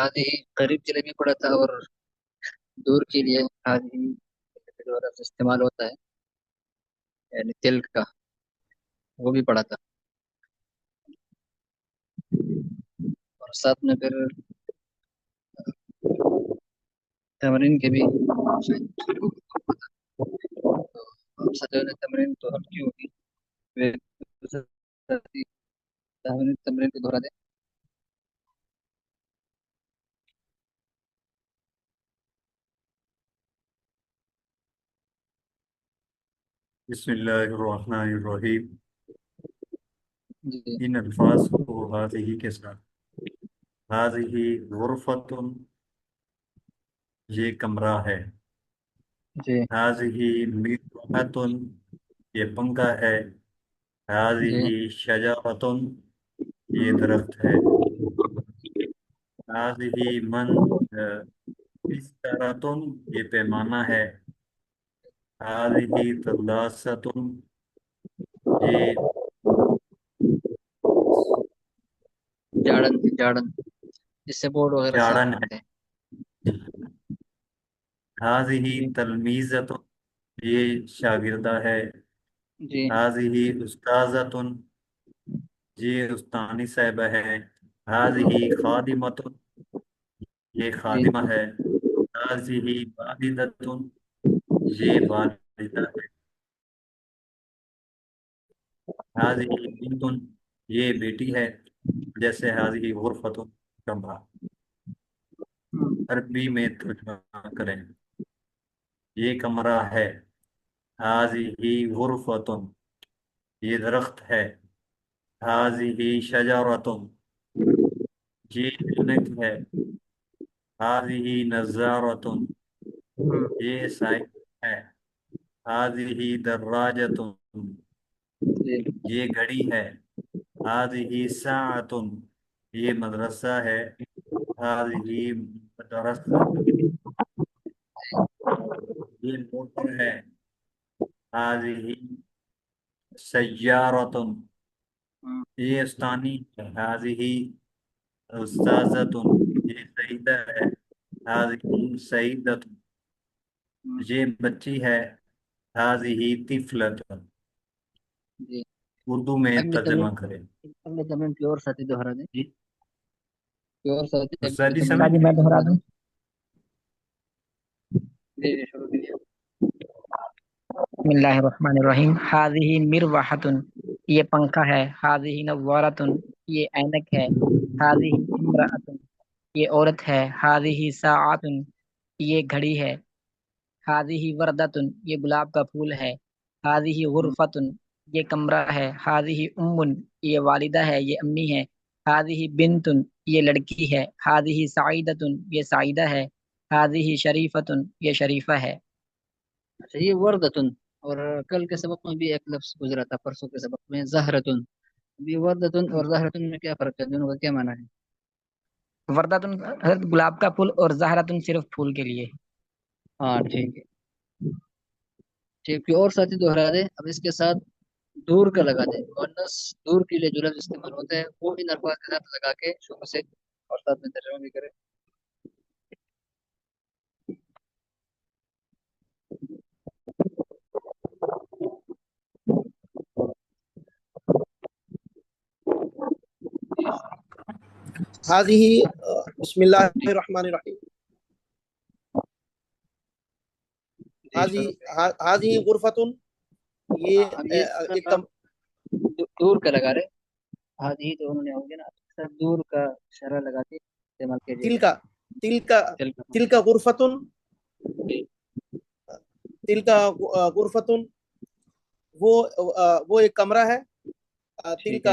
آدھی قریب کے لیے بھی پڑھا تھا اور دور کے لیے آدھی دوبارہ سے استعمال ہوتا ہے، یعنی تل کا، وہ بھی پڑھا تھا، اور ساتھ میں پھر تمرین کے بھی سطح تمرین تو ہلکی ہوگی، تمرین کو دہرا دیں۔ بسم اللہ الرحمن الرحیم۔ جی ان الفاظ کو حاضی کے ساتھ، حاضی غرفت، یہ کمرہ ہے، جی حاضی مرآۃ، یہ پنکھا ہے، جی حاضی شجرۃ، یہ درخت ہے، حاضی بسترۃ، یہ پیمانہ ہے، حاضی ثلاثۃ، یہ جاڑن جاڑن جس سے بورڈ وغیرہ صاف جھاڑن ہے، کرتے ہیں۔ حاضی جی تلمیذۃ، یہ شاگردہ ہے، جی حاضی استاذۃ، یہ استانی صاحبہ ہے، حاضی خادمۃ، یہ جی خادمہ ہے، حاضی والدۃ، یہ والدہ ہے، حاضی بنت، یہ بیٹی ہے، جیسے حاضی غرفۃ کمرہ۔ عربی میں ترجمہ کریں۔ یہ کمرہ ہے، حاضی غرفۃ، یہ درخت ہے، حاضی شجرۃ، یہ جنت ہے، حاضی نظارۃ، یہ سائن ہے، حاضی دراجۃ، جی یہ گھڑی ہے، حاضی ساعۃ، یہ مدرسہ ہے، حاضی مدرسۃ، یہ موٹر ہے، حاضی سیارۃ، یہ استانی ہے، حاضی استاذۃ، یہ سعیدہ ہے، حاضی سعیدۃ، یہ بچی ہے، حاضی طفلۃ۔ جی اردو میں اگلی تمرین، ترجمہ کریں۔ اگلی تمرین کی اور ساتھی دہرا دیں، جی کی اور ساتھی اگلی استاد جی تمرین سمجھ کی میں دہرا دہرا دوں؟ دیں۔ جی جی شروع کیجیے۔ بسم اللہ الرحمن الرحیم۔ حاضی مروحۃ، یہ پنکھا ہے، حاضی نوارۃ، یہ اینک ہے، حاضی امرأۃ، یہ عورت ہے، حاضی ساعۃ، یہ گھڑی ہے، حاضی وردۃ، یہ گلاب کا پھول ہے، حاضی غرفۃ، یہ کمرہ ہے، حاضی یہ والدہ ہے، یہ امی ہے، حاضی بنت، یہ لڑکی ہے، حاضی سعیدۃ، یہ سعیدہ ہے، حاضی شریفۃ، یہ شریفہ ہے۔ اچھا یہ وردتن، اور کل کے سبق میں بھی ایک لفظ گزرا تھا، پرسوں کے سبق میں زہرتن، ابھی وردتن اور زہرتن میں کیا فرق ہے، دونوں کا کیا معنی ہے؟ وردتن گلاب کا پھول اور زہرتن صرف پھول کے لیے۔ ہاں ٹھیک ہے، ٹھیک ہے، اور ساتھی دہرا دیں۔ اب اس کے ساتھ دور کا لگا دیں، مؤنث دور کے لیے جو لفظ استعمال ہوتا ہے وہ ان الفاظ کے ساتھ لگا کے شروع سے اور ساتھ میں ترجمہ بھی کریں۔ هذه بسم الله الرحمن الرحيم. هذه غرفة، یہ اب یہ ایک کم دور کا لگا رہے، ہی تو انہوں نے ہو گیا نا، سر دور کا اشارہ لگا کے استعمال کیجیے گا۔ تلك غرفة، تلك غرفة، وہ ایک کمرہ ہے، تلك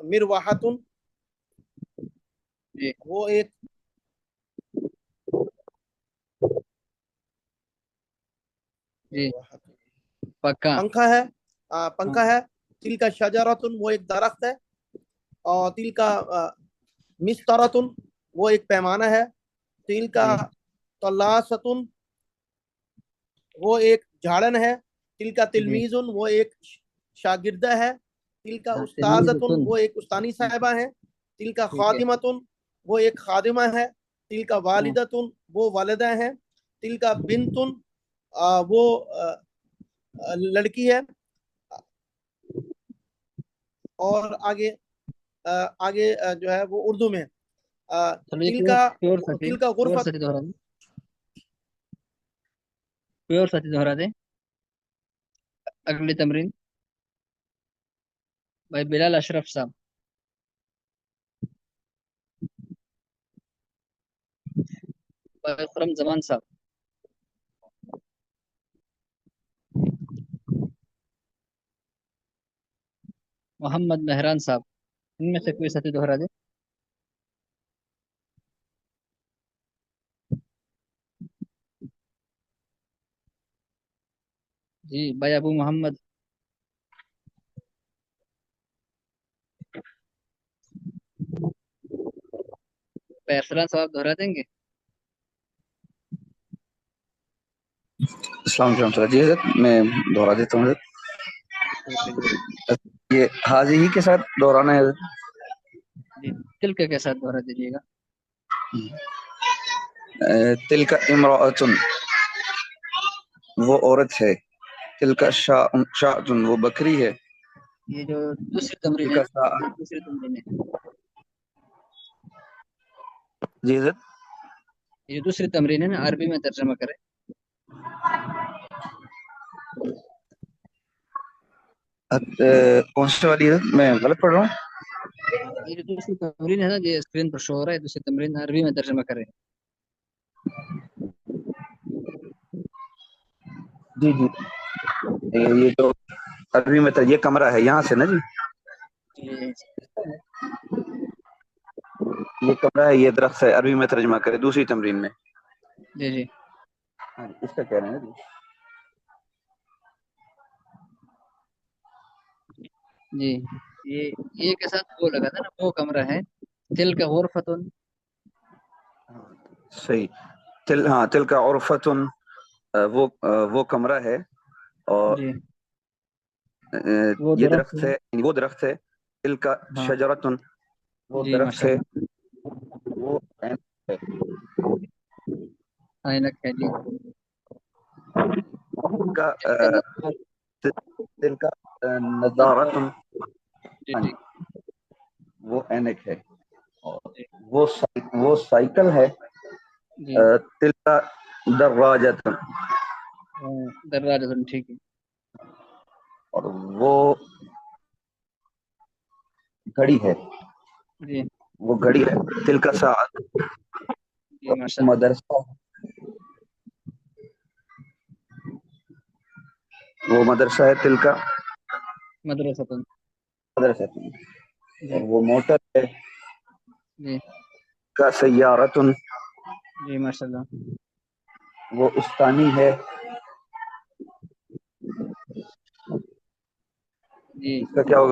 مروحة، وہ ایک پنکھا ہے، پنکھا ہے، تلك شجرة، وہ ایک درخت ہے، اور تلك مسطرة، وہ ایک پیمانہ ہے، تلك طلاسة، وہ ایک جھاڑن ہے، تلك تلمیذ، وہ ایک شاگردہ ہے، تلك استاذة، وہ ایک استانی صاحبہ ہیں، تلك خادمة، वो एक खादिमा है। तिल का वालिदतुन वो वालिदा है। तिल का बिनतुन वो लड़की है। और आगे जो है वो उर्दू में चलो ये तिल कोई का और गुरफत। साथी दोहरा दे, कोई और साथी दोहरा दे। अगली तमरीन भाई बिलाल अशरफ साहब। भाई खुरम जमान साहब। मोहम्मद मेहरान साहब। इनमें से कोई साथी दोहरा दे। जी भाई अबू मोहम्मद। भाई अरसलान साहब दोहरा देंगे। अस्सलाम वालेकुम जी हज़रत, मैं दोहरा देता हूँ हज़रत। ठीक है जी। ये हाजी ही के साथ दोहराना है हज़रत। जी तिल के साथ दोहरा दीजिएगा। तिल का इमराअतुन वो औरत है। तिल का शाअतुन वो बकरी है। ये जो दूसरी तमरीन तिल है का ना, ये दूसरी तमरीन है। जी हज़रत। ये दूसरी तमरीन है ना, अरबी में तर्जमा करें। कौन सी वाली हज़रत, मैं गलत पढ़ रहा हूँ? ये जो दूसरी तमरीन है ना, ये स्क्रीन पर शो हो रहा है, दूसरी तमरीन अरबी में तर्जमा करें। जी जी। ये जो अरबी में ये कमरा है यहाँ से ना जी। जी ये कमरा है, ये दरख्त है, अरबी में तर्जमा करे दूसरी तमरीन में। जी जी। हाँ जी, इसका कह रहे हैं जी। जी ये के साथ वो लगा था ना, वो कमरा है। तिल का गुरफतुन। सही। तिल का उर्फतुन वो कमरा है। और जी वो ये दरख्त दरख्त है। है, वो दरख्त है। तिल का हाँ शजरतुन वो जी दरख्त है। माशाल्लाह। वो ऐन है। ऐनक है जी। तिल का तिल का नज़ार। तिल का नज़ार। नजारतुन। जी हाँ जी जी, वो ऐनक है। और जी वो साइकिल है। जी। तिल का दर्राजतुन। दरवाजा ठीक है। और वो घड़ी है। जी वो घड़ी है। तिल का साथ जी माशाल्लाह। मदरसा। वो मदरसा है तिल का मदरसतुन। मदरसा। और जी वो मोटर है जी का सैयारतुन। जी माशाल्लाह। वो उस्तानी है। जी इसका क्या होगा?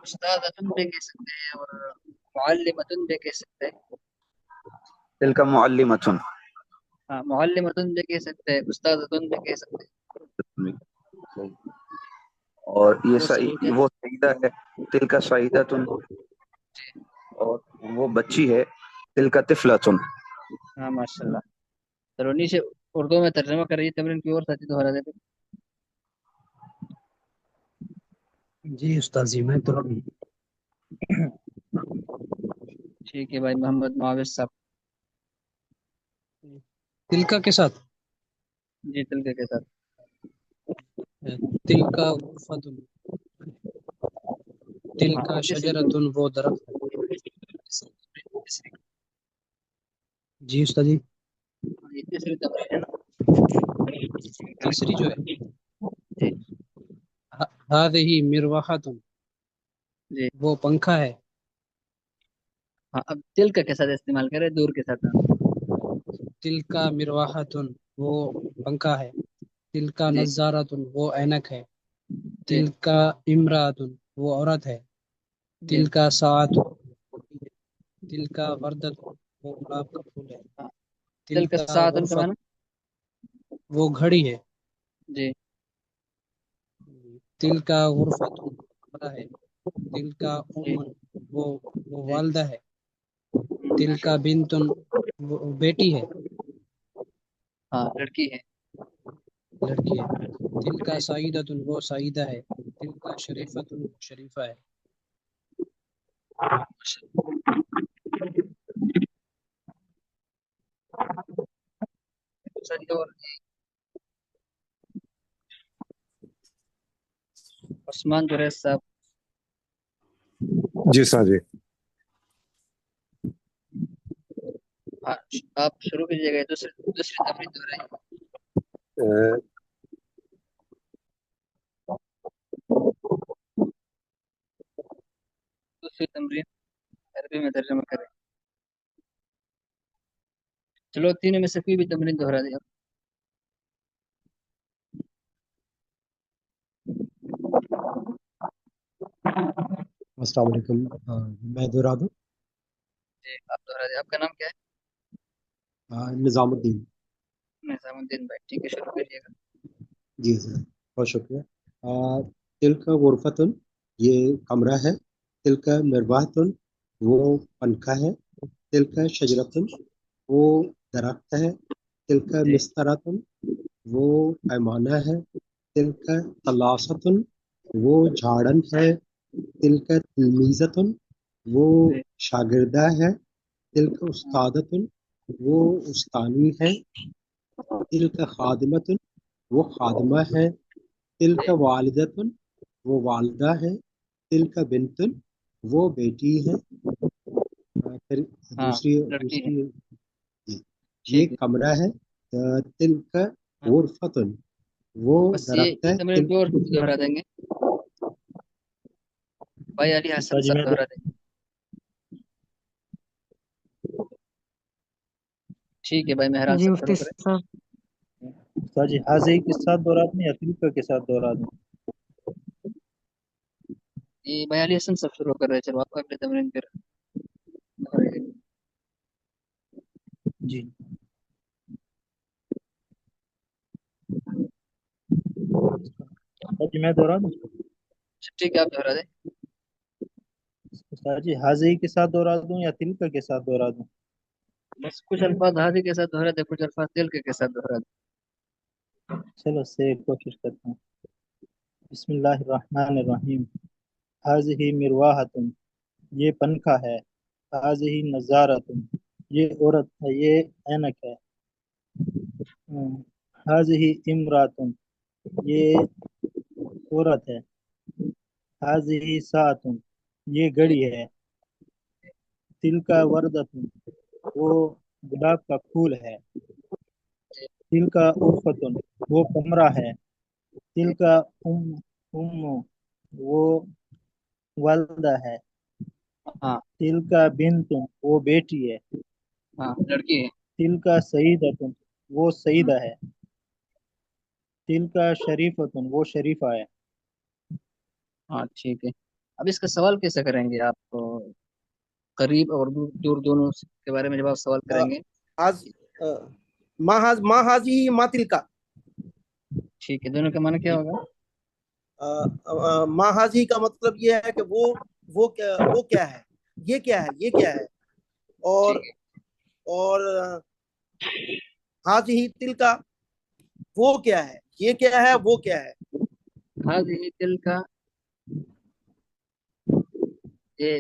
उस्तादतुन भी कह सकते हैं और मुअल्लिमतुन भी कह सकते हैं। तिल का मुअल्लिमतुन। हाँ मुअल्लिमतुन भी कह सकते हैं, उस्तादतुन भी कह सकते और हैं। वो सईद है। वो सईदा है। तिल का सईदातुन। और वो बच्ची है। तिल का तिफलतुन। हाँ माशाल्लाह। चलो नीचे उर्दू में तर्जमा कर रही है तमरीन की और साथी दोहरा देते। जी उस्ताद जी, मैं तो ठीक है भाई मोहम्मद मुआविज साहब। तिलका के साथ जी तिलके के साथ। तिल का गुरफतुन, तिल हाँ का और तीसरी शजरतुन वो दरख्त है। जी उस्ताद जी। ये तीसरी तमरीन है ना। तीसरी जो है जी हादिही मिरवाहतुन जी। वो पंखा है। हाँ अब तिलका के साथ इस्तेमाल करें, दूर के साथ ना। तिल का मिरवाहतुन वो पंखा है। तिल का जी नज़ारतुन वो ऐनक है। जी तिल का इमरातुन वो औरत है। जी। तिल का सात वो घड़ी है। तिल का वर्दतुन वो गुलाब का फूल है। हाँ तिल तिलका का सातन का गुरफत माना। वो घड़ी है। जी तिल का गुरफतुन कमरा है। तिल का जी उम्मुन वो जी वालदा है। तिलका बिंतुन वो बेटी है, हाँ लड़की है। लड़की है। तिलका सईदतुन वो सईदा है। तिलका शरीफतुन वो शरीफा है। चलिए और उस्मान जुरैज साहब। जी सर जी। हाँ, आप शुरू कीजिएगा। दूसरी दूसरी तमरीन दोहराइए। अ, दूसरी तमरीन अरबी में तर्जुमा करें। चलो तीनों में से कोई भी तमरीन दोहरा दिया। अस्सलाम वालेकुम। मैं दोहरा दूं। जी आप दोहरा दिया। आपका नाम क्या है? निज़ामुद्दीन। निजामुद्दीन भाई, ठीक है शुरू करिएगा। जी सर, बहुत शुक्रिया। तिलका गुरफतुन ये कमरा है। तिलका मिरवाहतुन वो पंखा है। तिलका शजरतुन वो दरख्त है। तिलका जी मिस्तरातुन वो पैमाना है। तिलका तलासतुन वो झाड़न है। तिलका तिलमीज़तुन वो जी शागिर्दा है। तिलका उस्तादतुन वो उस्तानी है। तिलका खादिमतुन वो खादिमा है। तिलका वालिदतुन वो वालिदा है। तिलका बिंतुन वो बेटी है। फिर हाँ दूसरी लड़की है। दूसरी जी, ये ठीक है। कमरा है। तिलका हाँ, गुरफतुन वो बस दरख्त ये है। तमरीन को और दोहरा देंगे। भाई अली हसन सर जी साहब मैं दोहरा देंगे। ठीक है भाई मेहरान जी साहब शुरू मुफ्ती करें। साहब। सर जी हाजी के साथ दोहरा दूं या तिलका के साथ दोहरा दूं? ये भाई अली हसन साहब शुरू कर रहे हैं। चलो आप अगले तमरीन फिर दोहराइए। जी सर जी मैं दोहरा दूं। अच्छा, ठीक है आप दोहरा दें। सर जी हाजी के साथ दोहरा दूं या तिलका के साथ दोहरा दूं? बस कुछ अल्फाज हादी के साथ दोहरा दे, कुछ अल्फाज दिल के साथ दोहरा दे। चलो से कोशिश करता हूँ। बिस्मिल्लाहिर्रहमानिर्रहीम। हाजिही मिरवाहतुन ये पंखा है। हाजिही नजारतुन ये औरत है, ये ऐनक है। हाजिही इमरातुन ये औरत है। हाजिही सातुन ये जी घड़ी है। तिलका वर्दतुन वो गुलाब का फूल है। जी तिलका उर्फतुन वो कमरा है। जी तिलका उम्मु वो वालदा है। हाँ तिलका बिन्तुन वो बेटी है। हाँ लड़की है। तिलका सईदतुन वो सईदा है। तिलका शरीफतुन वो शरीफा है। हाँ ठीक है। अब इसका सवाल कैसे करेंगे आप? करीब और दूर दूर दोनों के बारे में जब आप सवाल करेंगे। आज माँ हाजी माँ तिलका। ठीक है, दोनों का माना क्या होगा? माँ हाजी का मतलब ये है कि वो क्या है, ये क्या है, ये क्या है। ठीक और है। और हाजी तिलका वो क्या है, ये क्या है, वो क्या है। हाज़िही तिल का ये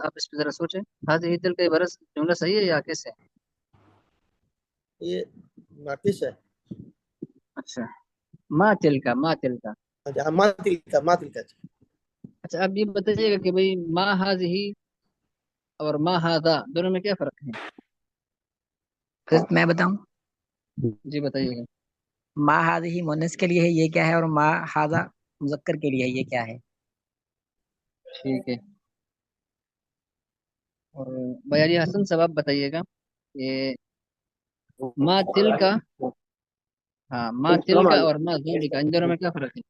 आप इस पे जरा सोचें। हाज़िही तिल का ये बरस जुमला सही है या कैसे है? ये नाकिस है। अच्छा, माँ तिल का। अच्छा माँ तिलका, माँ तिलका। अच्छा आप ये बताइएगा कि भाई माँ हाज़िही और माँ हादा दोनों में क्या फर्क है? फिर मैं बताऊं। जी बताइएगा। माँ हाज़िही मुन्नस के लिए है, ये क्या है, और माँ हाज़ा मुज़क्कर के लिए है, ये क्या है। ठीक है। और बयारी हसन साहब आप बताइएगा ये माँ तिल का, हाँ माँ तिल का और माँ जोड़ी का, इन दोनों में क्या फर्क है?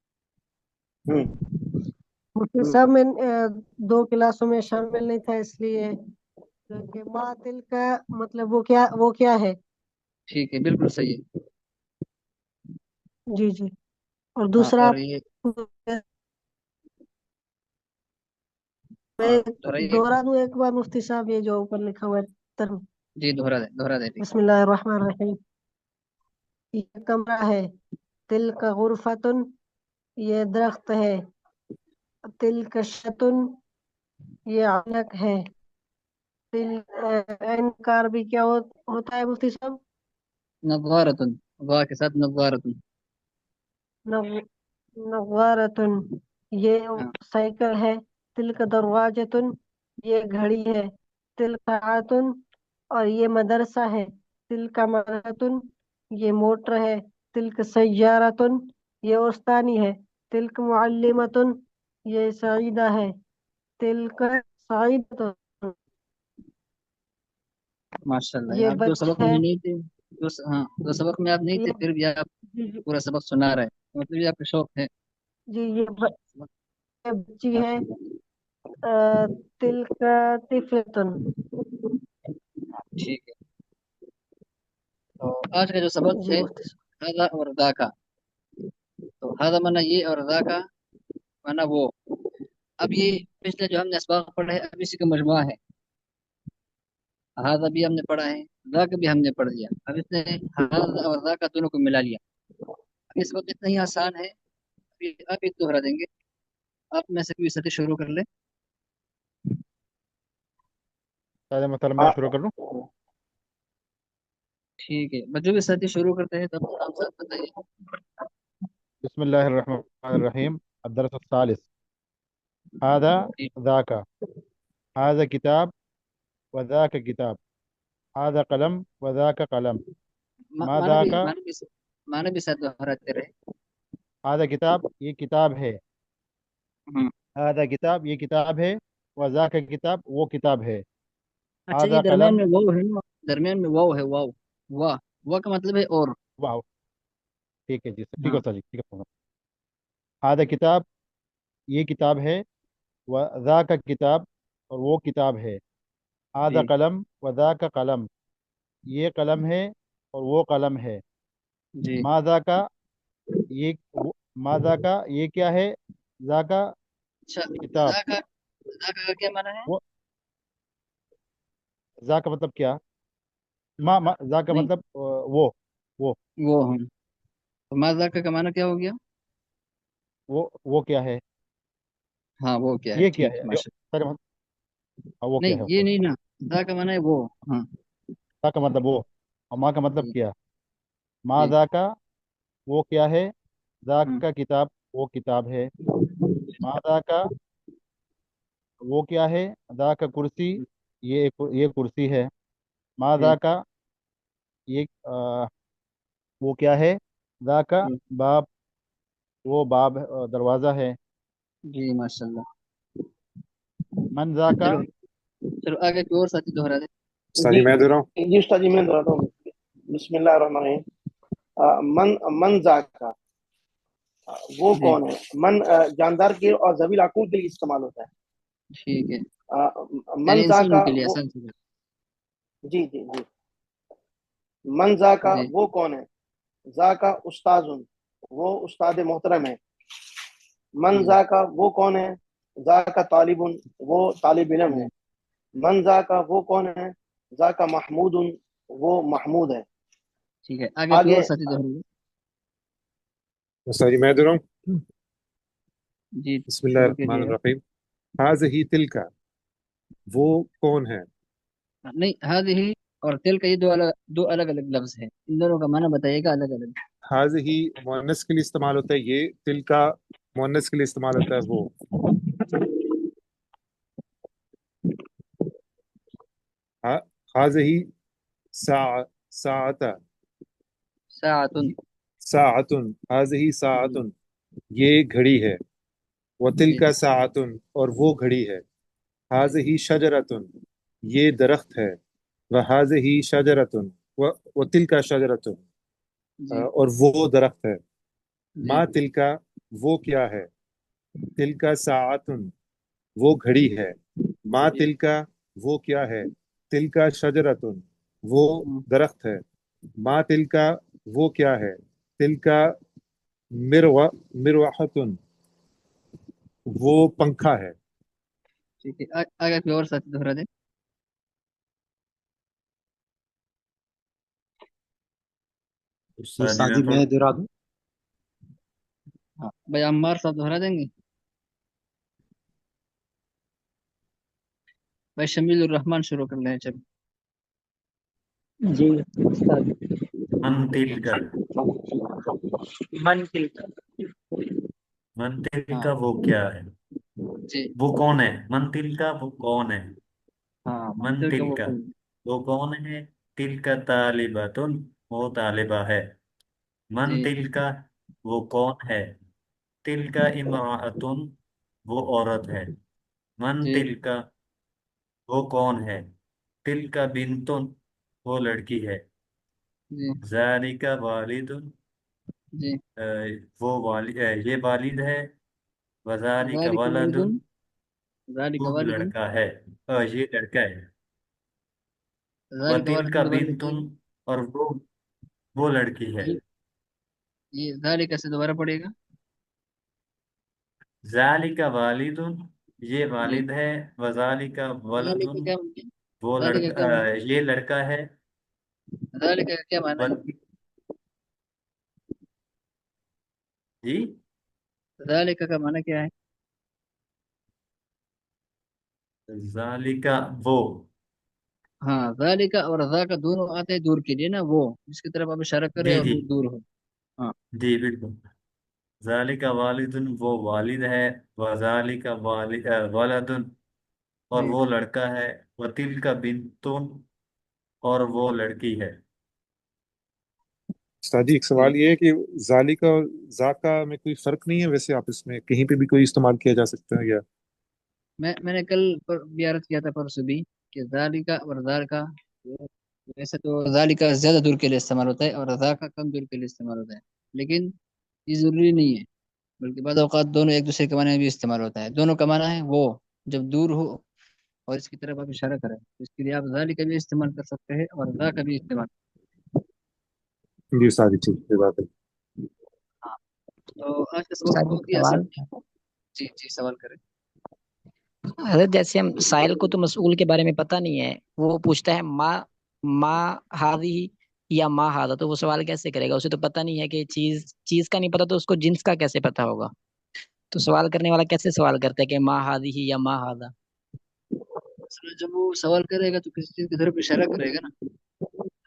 मुफ्ती साहब मैं 2 क्लासों में शामिल नहीं था, इसलिए कि मातिल का मतलब वो क्या है। ठीक है बिल्कुल सही है। जी जी। और हाँ दूसरा और आप ये हाँ दोहराइए। दोहरा दूं एक बार मुफ्ती साहब, ये जो ऊपर लिखा हुआ है तर जी दोहरा दे। बिस्मिल्लाहिर्रहमानिर्रहीम। ये कमरा है, तिल का गुरफतुन, ये दरख्त है, तिल का शतुन, ये अलग है, तिल इनकार भी क्या होता है मुफ्ती साहब? नज़ारतुन, वाह के साथ नज़ारतुन। नज़ारतुन, ये हाँ साइकिल है, तिल का दरवाजतुन, ये घड़ी है, तिल का आतुन, और ये मदरसा है, तिल का मदरतुन, ये मोटर है, तिल का सय्यारतुन, ये उस्तानी है, तिल का मुअल्लिमतुन, ये सईदा है, तिल का सईदतुन, माशाल्लाह, ये आप जो सबक बच्चा में है, नहीं थे, हाँ जो सबक में आप नहीं थे ये फिर भी आप जी पूरा सबक सुना रहे हैं, मतलब ये आपका शौक है। जी, ये बच्ची है, माशाल्लाह, तिल का तिफलतुन। ठीक है। तो आज का जो सबक जी है मुफ्ती हादा और दा का, तो हादा माना ये और दा का माना वो। अब ये पिछले जो हमने असबाक पढ़े हैं अब इसी का मजमुआ है। हादा भी हमने पढ़ा है, दा का भी हमने पढ़ लिया, अब इसने हादा और दा का दोनों को मिला लिया। अब इस वक्त इतना ही आसान है, अभी आप एक दोहरा देंगे। आप में से कोई सती शुरू कर ले। मतलब मैं शुरू कर लूँ? ठीक है, बच्चों भी सती शुरू करते हैं, तब नाम साथ बताइए। बिस्मिल्लाहिर्रहमानिर्रहीम। अद्दरस अस्सालिस। हादा जी, ज़ाका, हादा किताब व ज़ाका किताब, हादा कलम व ज़ाका कलम, मा माना भी ज़ाका। माना भी माना भी साथ दोहराते रहे। हादा किताब, ये किताब है। हम्म। हादा किताब, ये किताब है। व ज़ाका किताब, वो किताब है। अच्छा, ये हादा दरमियान कलम। में वाव है ना, दरमियान में वाव है, वाव। वाह, वाह का मतलब है और। वाह, ठीक है जी, ठीक है हाँ सर जी, ठीक है। हादा किताब, ये किताब है। व ज़ाका किताब, और वो किताब है। हादा जी कलम व ज़ाका कलम, ये कलम है और वो कलम है। जी। माजा का, ये माजा का, ये क्या है? जाका अच्छा, किताब। जाका का क्या माना है? वो जाका मतलब क्या? जाका नहीं, मतलब वो वो हम तो मा जाका का माना क्या हो गया? वो क्या है? हाँ वो क्या है, ये क्या ठीक है है जो माशा। सर वो क्या नहीं है? ये ओके, नहीं ना, जा का माना है वो। हाँ जाका मतलब वो, और माँ का मतलब जी क्या? माँ जी। जाका, वो क्या है? हाँ जाका किताब, वो किताब है। माँ जाका, वो क्या है? जाका कुर्सी, ये कुर्सी है। माँ जी जाका, ये वो क्या है? जाका जी बाब, वो बाब दरवाज़ा है। जी माशाल्लाह। मन जाका। चलो चलो आगे कोई और साथी दोहरा दे। उस्ताद जी जी मैं दे रहा हूँ। जी उस्ताद जी मैं दोहराता हूँ। बिस्मिल्लाहिर्रहमानिर्रहीम। मन मन जाका, वो जी कौन है? मन जानदार के और ज़बील आकूल के लिए इस्तेमाल होता है। ठीक है, यानी मन इंसानों जाका के लिए वो, आसान सी बात। जी जी जी। मन जाका जी वो कौन है? जाका उस्ताजुन, वो उस्ताद मोहतरम है। मन जी जाका वो कौन है? जाका तालिबुन, वो तालिब इल्म है। जी मन जाका वो कौन है? जाका महमूदुन, वो महमूद है। ठीक है, आगे कोई आगे और साथी दोहरा उस्ताद जी मैं दे रहा हूँ। दे। जी शुरू कीजिएगा। बिस्मिल्लाहिर्रहमानिर्रहीम। हाज़िही तिलका, वो कौन है? नहीं, हाज़िही और तिल का ये दो अलग अलग लफ्ज है, इन दोनों का माना बताइएगा अलग अलग। हाज़िही मुअन्नस के लिए इस्तेमाल होता है, ये तिलका मुअन्नस के लिए इस्तेमाल होता है वो। हा- हाज़िही सा साअता, साअतुन। साअतुन, हाज़िही जी साअतुन, ये घड़ी है। व जी तिलका साअतुन, और वो घड़ी है। हाज़िही शजरतुन, ये दरख्त है। व हाज़िही शजरतुन, व तिलका शजरतुन, जी और वो दरख्त है। जी मा तिलका, वो क्या है? तिलका साअतुन, वो घड़ी है। मा जी। तिलका, वो क्या है? तिलका शजरतुन, वो हम्म, दरख्त है। मा तिलका, वो क्या है? तिलका मिरवा मिरवाहतुन, वो पंखा है। ठीक है, आगे कोई और साथी दोहरा दे। ये शादी शादी में मैं पढ़ दोहरा दूं? हाँ भाई, अम्मार साहब दोहरा देंगे। भाई शमील रहमान शुरू कर रहे हैं, चलो। जी उस्ताद। मन तिल का। मन तिल का। मन तिल हाँ का वो क्या है, जी। वो कौन है, मन तिल का वो कौन है। हाँ, मन मंदिर का तिल वो का कौन? वो कौन है। तिल का तालिबातुन, वो तालिबा है। मन जी तिल का वो कौन है। तिल का इमराअतुन, वो औरत है। मन जी तिल का वो कौन है। तिल का बिंतुन, वो लड़की है। जी ज़ालिका वालिदुन, जी। अ, ये वालिद है। वज़ालिका ज़ालिका वलदुन, वालिदुन, ज़ालिका वो वालिदुन, लड़का है। ये लड़का है। ज़ालिका वतिल का वालिदुन दोबारा लिखिए। बिंतुन, और वो लड़की है। ये ज़ालिका से दोबारा पड़ेगा। ज़ालिका वालिदुन, ये जी। वालिद है। वज़ालिका ज़ालिका वलदुन, क्या? वो ज़ालिका लड़का, क्या माना? ये लड़का है। ज़ालिका का क्या माना है? वल जी। ज़ालिका का माना क्या है? ज़ालिका वो। हाँ, ज़ालिका और ज़ा का दोनों आते हैं दूर के लिए ना, वो जिसकी तरफ आप इशारा करें जी और जी वो दूर हो। हाँ जी बिल्कुल। ज़ालिका वालिदुन, वो वालिद है। वज़ालिका वलदुन, और जी वो लड़का है। वतिल का बिंतुन, और वो लड़की है। उस्ताद जी एक जी। सवाल ये है कि जालिका और जाका में कोई फर्क नहीं है वैसे, आप इसमें कहीं पे भी कोई इस्तेमाल किया जा सकता है या? मैंने कल भी अर्ज किया था, परसों भी, कि ज़ालिका और ज़ाल का, वैसे तो ज़ालिका ज्यादा दूर के लिए इस्तेमाल होता है और ज़ा का कम दूर के लिए इस्तेमाल होता है, लेकिन ये जरूरी नहीं है। बल्कि बाद औक़ात दोनों एक दूसरे के माने में भी इस्तेमाल होता है। दोनों का माना है वो जब दूर हो और इसकी तरफ आप इशारा करें, तो इसके लिए आप ज़ालिका भी इस्तेमाल कर सकते हैं और ज़ा का भी इस्तेमाल। जी उस्ताद जी ठीक है, बात है। हाँ, तो आज का सबक उस्ताद एक बहुत ही आसान। सवाल था। जी जी, सवाल करें। हजरत जैसे हम साइल को तो मसऊल के बारे में पता नहीं है, वो पूछता है माँ माँ हादी या माँ हादा, तो वो सवाल कैसे करेगा? उसे तो पता नहीं है कि चीज चीज का नहीं पता, तो उसको जिन्स का कैसे पता होगा? तो सवाल करने वाला कैसे सवाल करता है कि माँ हादी ही या माँ हादा? असल में जब वो सवाल करेगा तो किसी चीज की तरफ इशारा करेगा ना।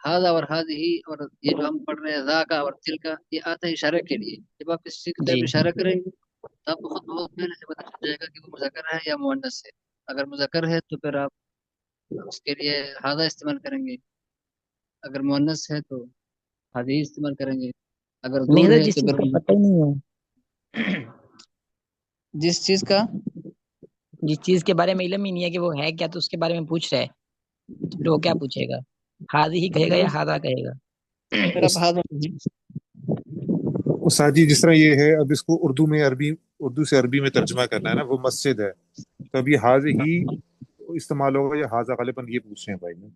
हादा और हादी ही, और ये जो हम पढ़ रहे हैं ज़ा का और तिल का, ये आता है इशारे के लिए। जब आप किसी चीज की तरफ जी इशारा करेंगे तो आपको खुद बहुत पहले से पता चल जाएगा कि वो मुज़क्कर है या मुअन्नस है। अगर मुज़क्कर है तो फिर आप उसके लिए हादा इस्तेमाल करेंगे, अगर मुअन्नस है तो हादी इस्तेमाल करेंगे, अगर नहीं दूर हजरत, है जिस तो चीज फिर का पता ही नहीं है, जिस चीज का, जिस चीज के बारे में इल्म ही नहीं है कि वो है क्या, तो उसके बारे में पूछ रहा है, तो फिर वो क्या पूछेगा? हादी ही कहेगा या हादा कहेगा? फिर आप उस हादा। उस्ताद जी जिस तरह ये है, अब इसको उर्दू में अरबी, उर्दू से अरबी में तर्जमा करना है ना, वो मस्जिद है, तो अब ये हाज ही इस्तेमाल होगा या हाजा, गालिबन ये पूछ रहे हैं भाई ने।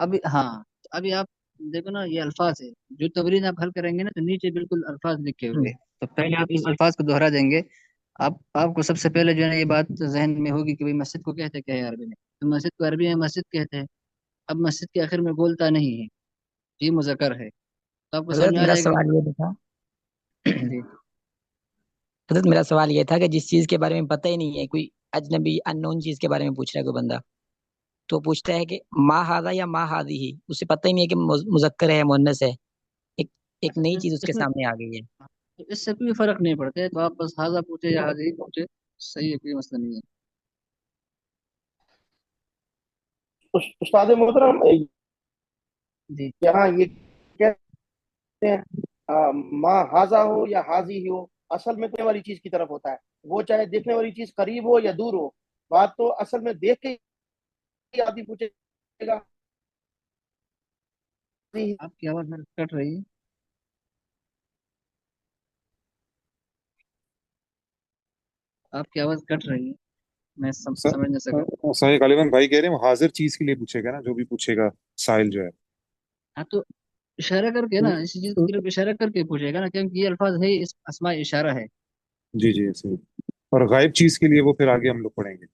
अभी हाँ, तो अभी आप देखो ना, ये अल्फाज है। जो तमरीन आप हल करेंगे ना, तो नीचे बिल्कुल अल्फाज लिखे हुए हैं, तो पहले आप इस अल्फाज को दोहरा देंगे। आपको सबसे पहले जो है ना, ये बात जहन में होगी कि भाई मस्जिद को कहते क्या है अरबी में। तो मस्जिद को अरबी में मस्जिद कहते हैं। अब मस्जिद के आखिर में गोलता नहीं है, ये मुज़क्कर है, तो आपको समझ हजरत में आ मेरा जाएगा। सवाल ये था जी। हजरत मेरा सवाल ये था कि जिस चीज के बारे में पता ही नहीं है, कोई अजनबी अननोन चीज के बारे में पूछ रहा है कोई बंदा, तो पूछता है कि माँ हादा या माँ हादी ही, उसे पता ही नहीं है कि मुजक्कर है मुन्नस है, एक एक नई चीज उसके इसमें सामने आ गई है। इससे कोई फर्क नहीं पड़ता है, तो आप बस हाजा पूछे या हाजी पूछे, सही है, कोई मसला नहीं है। उस्ताद मोहतरम, जी यहाँ ये कहते हैं माँ हाजा हो या हाजी ही हो, असल में देखने वाली चीज की तरफ होता है। वो चाहे देखने वाली चीज करीब हो या दूर हो, बात तो असल में देख के ही आदमी पूछेगा। आपकी आवाज मेरे कट रही है। आपकी आवाज कट रही है, मैं समझ नहीं सका। सही, गालिबन भाई कह रहे हैं वो हाजिर चीज के लिए पूछेगा ना, जो भी पूछेगा साहिल जो है। हाँ, तो इशारा करके ना, इसी चीज की तरफ इशारा करके पूछेगा ना, क्योंकि ये अल्फाज है, इस अस्मा इशारा है। जी जी सही। और गायब चीज के लिए वो फिर आगे हम लोग पढ़ेंगे।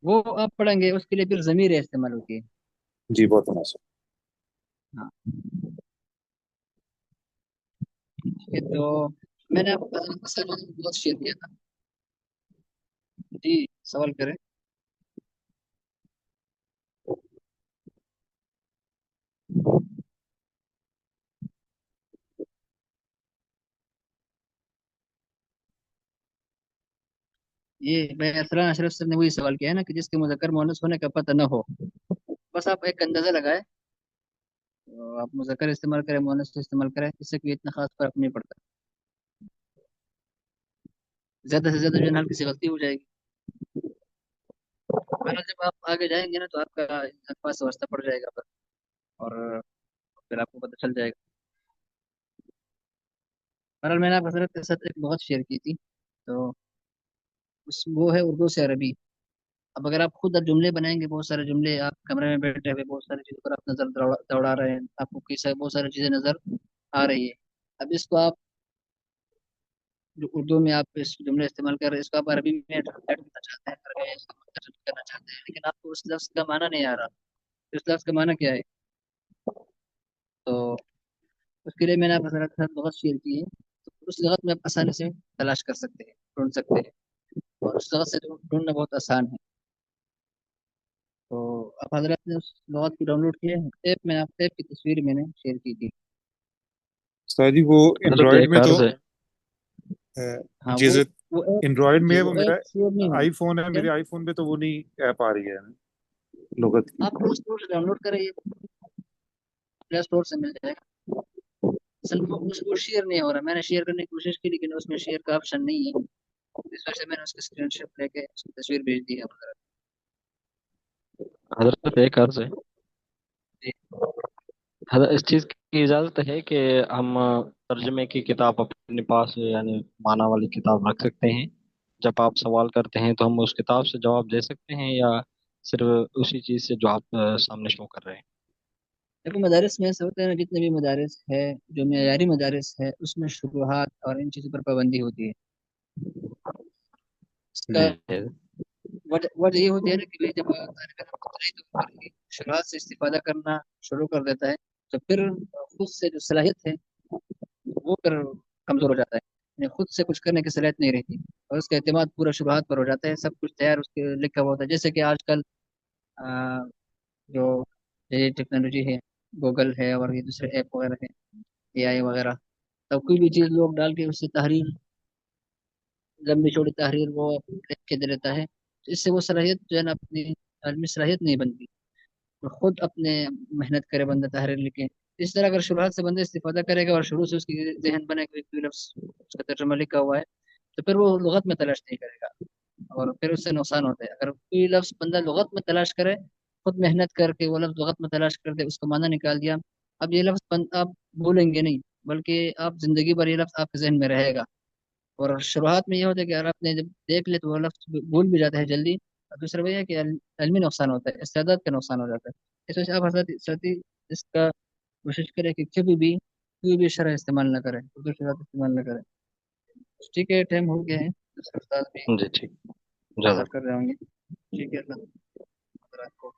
वो आप पढ़ेंगे उसके लिए फिर ज़मीर इस्तेमाल होती है। जी बहुत मुनासिब। हाँ ये तो मैंने आपको बहुत शेयर किया था। जी सवाल करें। ये भाई असलान अशरफ सर ने वही सवाल किया है ना कि जिसके मुज़क्कर मुअन्नस होने का पता न हो। बस आप एक अंदाज़ा लगाए, तो आप मुज़क्कर इस्तेमाल करें मुअन्नस इस्तेमाल करें, इससे कोई इतना खास फर्क नहीं पड़ता। ज़्यादा से ज़्यादा जो है ना हल्की सी गलती हो जाएगी। बहरहाल जब आप आगे जाएंगे ना तो आपका अल्फाज से वास्ता पड़ जाएगा पर, और फिर आपको पता चल जाएगा। बहरहाल मैंने आप हजरत के साथ एक बहुत शेयर की थी, तो उस वो है उर्दू से अरबी। अब अगर आप खुद अब जुमले बनाएंगे, बहुत सारे जुमले, आप कमरे में बैठे हुए बहुत सारी चीज़ों पर आप नज़र दौड़ा रहे हैं, आपको कई सारे बहुत सारी चीज़ें नज़र आ रही है। अब इसको आप जो उर्दू में आप इस जुमले इस्तेमाल कर रहे हैं, इसको आप अरबी में ऐड करना चाहते हैं, अरबी में इसको तर्जुमा करना चाहते हैं, लेकिन आपको उस लफ्ज़ का माना नहीं आ रहा। उस लफ्ज़ का माना क्या है? तो उसके लिए मैंने आपके साथ बहुत शेयर की है। तो उस लफ्ज़ में आप आसानी से तलाश कर सकते हैं, ढूंढ सकते हैं, और उस लफ्ज़ से ढूंढना बहुत आसान है। तो आप हजरत ने उस लुग़त को डाउनलोड किया है? ऐप में आप ऐप की तस्वीर मैंने शेयर की थी। सर जी वो हजरत एंड्रॉयड एक में तो अर्ज है। हाँ जैसे वो ऐप, एंड्रॉयड में जी है वो, वो मेरा ऐप शेयर नहीं हुई आईफोन है, है। मेरे आईफोन पे तो वो नहीं ऐप आ रही है लुगत की। आप प्ले स्टोर से डाउनलोड करें, प्ले स्टोर से मिल जाएगा। असल में उसको शेयर नहीं हो रहा, मैंने शेयर करने की कोशिश की लेकिन उसमें शेयर का ऑप्शन नहीं है। इस वजह से मैंने उसकी स्क्रीनशॉट लेके उसकी तस्वीर भेज दी है वगैरह। हजरत एक अर्ज है। जी हजरत इस चीज़ की इजाज़त है कि हम तर्जमे की किताब अपने पास यानी माना वाली किताब रख सकते हैं। जब आप सवाल करते हैं तो हम उस किताब से जवाब दे सकते हैं, या सिर्फ उसी चीज़ से जो आप सामने शो कर रहे हैं। देखो मदारिस में ऐसा होता है ना, जितने भी मदारिस है, जो मेयारी मदारिस है, उसमें शुरुआत और इन चीज़ों पर पाबंदी होती है। इसका जी वजह ये होती है ना कि भाई जब तालिब इल्म इब्तदाई तौर पर ही शुरुआत से इस्तिफादा करना शुरू कर देता है, तो फिर खुद से जो सलाहियत है वो फिर कमज़ोर हो जाता है, यानी खुद से कुछ करने की सलाहियत नहीं रहती, और उसका एतमाद पूरा शुरुआत पर हो जाता है, सब कुछ तैयार उसके लिखा हुआ होता है। जैसे कि आजकल आ, जो ये टेक्नोलॉजी है, गूगल है और ये दूसरे ऐप वगैरह है, एआई वगैरह, तो कोई भी चीज़ लोग डाल के उससे तहरीर, लंबी चौड़ी तहरीर वो लिख के दे देता है, तो इससे वो सलाहियत जो है ना अपनी आलमी सलाहियत नहीं बनती। तो खुद अपने मेहनत करे बंदा तहरीर लिखे। इस तरह अगर शुरुआत से बंदा इस्तिफादा करेगा और शुरू से उसकी जहन बने कि कोई लफ्ज़ उसका तर्जुमा लिखा हुआ है, तो फिर वो लुगत में तलाश नहीं करेगा, और फिर उससे नुकसान होता है। अगर कोई लफ्ज़ बंदा लुगत में तलाश करे, खुद मेहनत करके वो लफ्ज़ लुगत में तलाश कर दे, उसका माना निकाल दिया, अब ये लफ्ज़ आप भूलेंगे नहीं, बल्कि आप जिंदगी भर ये लफ्ज़ आपके जहन में रहेगा। और शुरुआत में ये होता है कि अगर आपने जब देख ले तो वो लफ्ज़ भूल भी जाता है जल्दी। और दूसरा वही है कि इल्मी नुकसान होता है, इस्तेदाद का नुकसान हो जाता है। इस वजह से आप हजरत साथी इसका कोशिश करें कि कभी भी कोई भी शरह इस्तेमाल ना करें, उर्दू शरह इस्तेमाल ना करें। ठीक है, टाइम हो गया है, दूसरे उस्ताद भी जी ठीक। इंतजार जज़ाक। कर रहे होंगे। ठीक है, अल्लाह हाफ़िज़ आपको।